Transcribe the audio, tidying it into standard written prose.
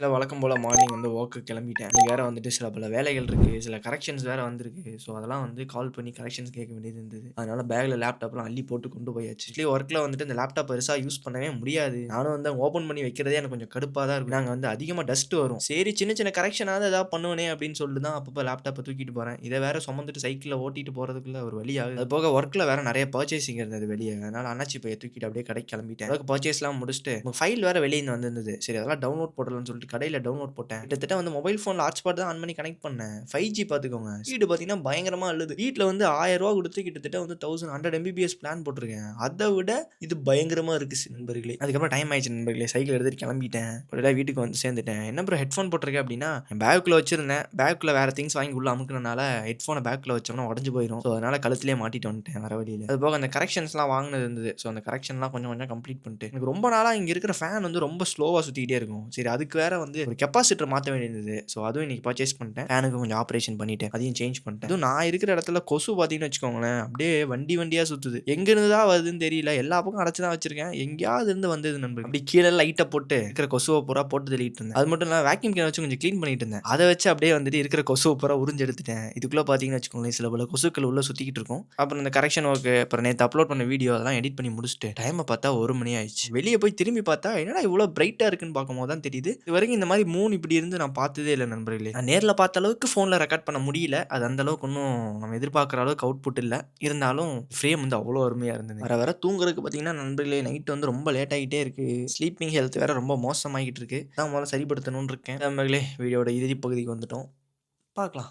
இல்ல வழக்கம் போல மார்னிங் வந்து வொர்க்குக்கு கிளம்பிட்டேன். இன்னைக்கு வேற வந்துட்டு சில பல வேலைகள் இருக்கு. சில கரெக்ஷன்ஸ் வேற வந்திருக்கு. ஸோ, அதெல்லாம் வந்து கால் பண்ணி கரெக்ஷன்ஸ் கேட்க வேண்டியது இருந்தது. அதனால பேக்ல லேப்டாப்லாம் அள்ளி போட்டு கொண்டு போயாச்சு. ஆக்சுவலி ஒர்க்ல வந்துட்டு இந்த லேப்டாப் பெருசா யூஸ் பண்ணவே முடியாது. நானும் வந்து ஓப்பன் பண்ணி வைக்கிறதே எனக்கு கொஞ்சம் கடுப்பா தான் இருக்கும். நாங்க வந்து அதிகமா டஸ்ட் வரும். சரி சின்ன சின்ன கரெக்ஷனாவது ஏதாவது பண்ணுவேனே அப்படின்னு சொல்லிட்டு தான் அப்பப்போ லேப்டாப்ப தூக்கிட்டு போறேன். இத வேற சுமந்துட்டு சைக்கிள்ல ஓட்டிட்டு போறதுக்குள்ள ஒரு வழி ஆகுது. அது போக ஒர்க்ல வேற நெறைய பர்ச்சேசிங் இருந்தது வெளிய. அதனால அண்ணாச்சி பைய தூக்கிட்டு அப்படியே கடைக்கு கிளம்பிட்டேன். ஒர்க் பர்ச்சேஸ்லாம் முடிச்சுட்டு ஃபைல் வேற வெளிய இருந்து வந்திருந்தது. சரி அதெல்லாம் டவுன்லோட் போடலாம்னு சொல்லிட்டு கடையில டவுன்லோட் போட்டேன். கிட்டத்தட்ட வந்து மொபைல் ஃபோன்ல ஹாட்ஸ்பாட் தான் ஆன் பண்ணி கனெக்ட் பண்ணேன். 5G பார்த்துக்கோங்க. ஸ்பீடு பார்த்தீங்கன்னா பயங்கரமா அள்ளுது. வீட்ல வந்து ரூ. 1000 குடுத்து கிட்டத்தட்ட வந்து 100 எம்பிபிஎஸ் பிளான் போட்டுருக்கேன். அத விட இது பயங்கரமா இருக்கு நண்பர்களே. அதுக்கப்புறம் டைம் ஆயிடுச்சு நண்பர்களே. சைக்கிள் எடுத்துட்டு கிளம்பிட்டேன். ஒரு வழியா வீட்டுக்கு வந்து சேர்ந்துட்டேன். என்ன ப்ரோ ஹெட்ஃபோன் போட்டிருக்க அப்படின்னா, என் பேக்குள்ள வச்சிருந்தேன். பேக்குள்ள வேற திங்ஸ் வாங்கி உள்ள அமுக்குனனால ஹெட்ஃபோன பேக்குள்ள வச்சோம்னா உடைஞ்சு போயிரும். ஸோ அதனால கழுத்திலேயே மாட்டிட்டு வந்துட்டேன் வர வழியில. அது போக அந்த கரெக்ஷன்ஸ்லாம் வாங்குனது இருந்தது. ஸோ அந்த கரெக்ஷன்லாம் கொஞ்சம் கொஞ்சம் கம்ப்ளீட் பண்ணிட்டு எனக்கு ரொம்ப நாளா இங்க இருக்கிற ஃபேன் வந்து ரொம்ப ஸ்லோவா சுத்திக்கிட்டே இருக்கும். சரி அதுக்கு வேற வந்து ஒரு கெப்பாசிட்டர் மாத்த வேண்டியது. ஸோ அதுவும் இன்னைக்கு பர்ச்சேஸ் பண்ணிட்டேன். ஃபேனுக்கு கொஞ்சம் ஆப்பரேஷன் பண்ணிட்டேன். அதையும் சேஞ்ச் பண்ணிட்டேன். அதுவும் நான் இருக்கிற இடத்துல கொசு பார்த்தீங்கன்னு வச்சுக்கோங்களேன், அப்படியே வண்டி வண்டியா சுத்துது. எங்க இருந்து தான் வருதுன்னு தெரியல. எல்லா பக்கம் அடைச்சு தான் வச்சிருக்கேன். எங்கேயாவது இருந்து வந்தது நண்பர்களே. அப்படி கீழ லைட்ட போட்டு இருக்கிற கொசுவ பூரா போட்டு தள்ளிட்டு இருந்தேன். அது மட்டும் இல்லாம வேக்யூம் கிளீனர் வச்சு கொஞ்சம் கிளீன் பண்ணிட்டு இருந்தேன். அத வச்சு அப்படியே வந்துட்டு இருக்கிற கொசுவ பூரா உறிஞ்சு எடுத்துட்டேன். இதுக்குள்ள பார்த்தீங்கன்னு வச்சுக்கோங்களேன், சில பல கொசுக்கள் உள்ள சுத்திக்கிட்டு இருக்கும். அப்புறம் இந்த கரெக்ஷன் ஒர்க் அப்புறம் நேத்து அப்லோட் பண்ண வீடியோ அதெல்லாம் எடிட் பண்ணி முடிச்சுட்டு டைம பார்த்தா 1 மணி ஆயிடுச்சு. வெளிய போய் திரும்பி பார்த்தா என்னடா இவ்ளோ பிரைட்டா இருக்குன்னு பார்க்கும்போது தான் தெரியுது. இதுவரைக்கும் இந்த மாரி மூன் இப்படி இருந்து நான் பார்த்ததே இல்ல நண்பர்களே. நான் நேர்ல பார்த்த அளவுக்கு ஃபோன்ல ரெக்கார்ட் பண்ண முடியல. அது அந்த அளவுக்கு ஒண்ணும் நம்ம எதிர்பார்க்கிற அளவுக்கு அவுட்புட் இல்ல. இருந்தாலும் ஃப்ரேம் வந்து அவ்வளோ அருமையா இருந்தது. வர வர தூங்குறதுக்கு பார்த்தீங்கன்னா நண்பர்களே நைட் வந்து ரொம்ப லேட் ஆகிட்டே இருக்கு. ஸ்லீப்பிங் ஹெல்த் வேற ரொம்ப மோசமாகிட்டு இருக்கு. அதான் முதல்ல சரிப்படுத்தணும்னு இருக்கேன். நண்பர்களே வீடியோட இறுதி பகுதிக்கு வந்துட்டோம். பார்க்கலாம்.